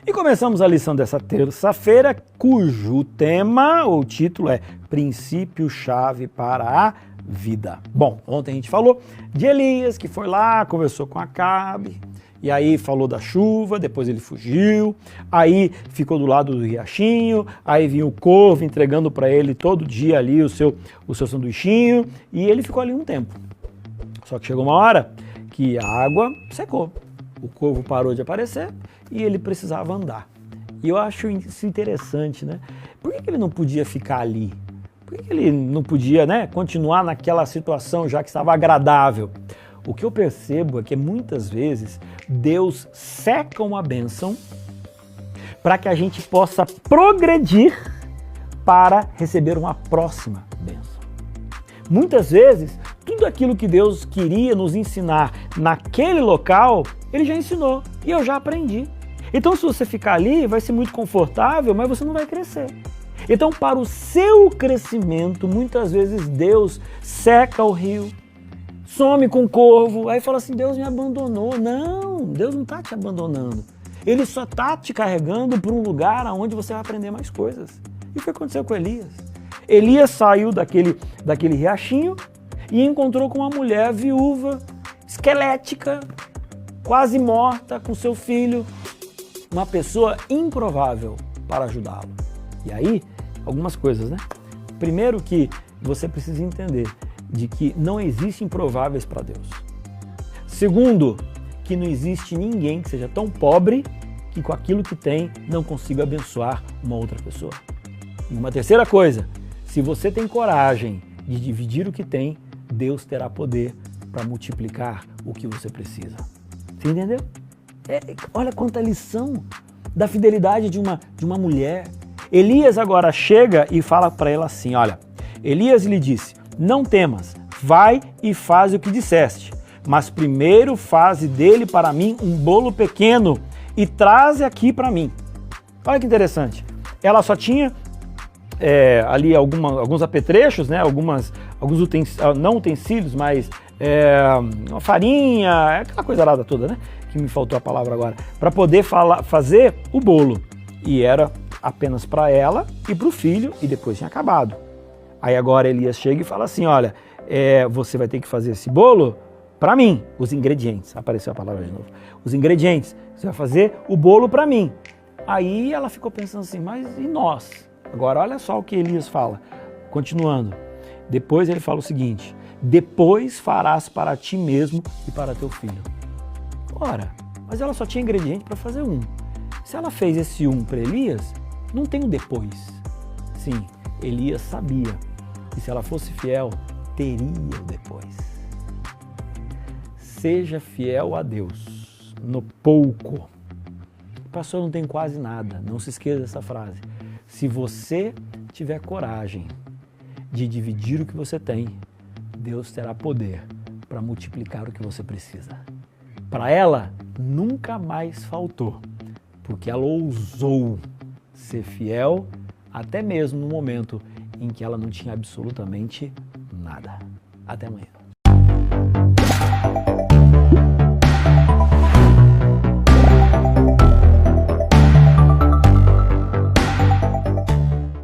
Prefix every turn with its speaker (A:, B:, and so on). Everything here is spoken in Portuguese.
A: E começamos a lição dessa terça-feira, cujo tema, ou título é Princípio-chave para a vida. Bom, ontem a gente falou de Elias, que foi lá, conversou com Acabe, e aí falou da chuva, depois ele fugiu, aí ficou do lado do riachinho, aí vinha o corvo entregando para ele todo dia ali o seu sanduichinho, e ele ficou ali um tempo. Só que chegou uma hora que a água secou, o corvo parou de aparecer e ele precisava andar. E eu acho isso interessante, né? Por que ele não podia ficar ali? Por que ele não podia, né, continuar naquela situação já que estava agradável? O que eu percebo é que muitas vezes Deus seca uma bênção para que a gente possa progredir para receber uma próxima bênção. Muitas vezes, tudo aquilo que Deus queria nos ensinar naquele local, Ele já ensinou e eu já aprendi. Então, se você ficar ali, vai ser muito confortável, mas você não vai crescer. Então, para o seu crescimento, muitas vezes Deus seca o rio, some com o corvo, aí fala assim, Deus me abandonou. Não, Deus não está te abandonando. Ele só está te carregando para um lugar onde você vai aprender mais coisas. E foi o que aconteceu com Elias. Elias saiu daquele riachinho e encontrou com uma mulher viúva, esquelética, quase morta, com seu filho, uma pessoa improvável para ajudá-lo. E aí, algumas coisas, né? Primeiro que você precisa entender de que não existem improváveis para Deus. Segundo, que não existe ninguém que seja tão pobre que com aquilo que tem não consiga abençoar uma outra pessoa. E uma terceira coisa, se você tem coragem de dividir o que tem, Deus terá poder para multiplicar o que você precisa. Você entendeu? Olha quanta lição da fidelidade de uma mulher. Elias agora chega e fala para ela assim, olha, Elias lhe disse, não temas, vai e faz o que disseste, mas primeiro faze dele para mim um bolo pequeno e traze aqui para mim. Olha que interessante, ela só tinha ali alguns apetrechos, né? Alguns utensílios, não utensílios, mas uma farinha, aquela coisa lá toda, né? Que me faltou a palavra agora, para poder fazer o bolo. E era apenas para ela e para o filho, e depois tinha acabado. Aí agora Elias chega e fala assim, olha, você vai ter que fazer esse bolo para mim, os ingredientes, apareceu a palavra de novo, os ingredientes, você vai fazer o bolo para mim. Aí ela ficou pensando assim, mas e nós? Agora olha só o que Elias fala, continuando, depois ele fala o seguinte, depois farás para ti mesmo e para teu filho. Ora, mas ela só tinha ingrediente para fazer um. Se ela fez esse um para Elias, não tem um depois. Sim, Elias sabia que se ela fosse fiel, teria o depois. Seja fiel a Deus no pouco. Pastor, não tem quase nada. Não se esqueça dessa frase. Se você tiver coragem de dividir o que você tem, Deus terá poder para multiplicar o que você precisa. Para ela, nunca mais faltou, porque ela ousou ser fiel até mesmo no momento em que ela não tinha absolutamente nada. Até amanhã.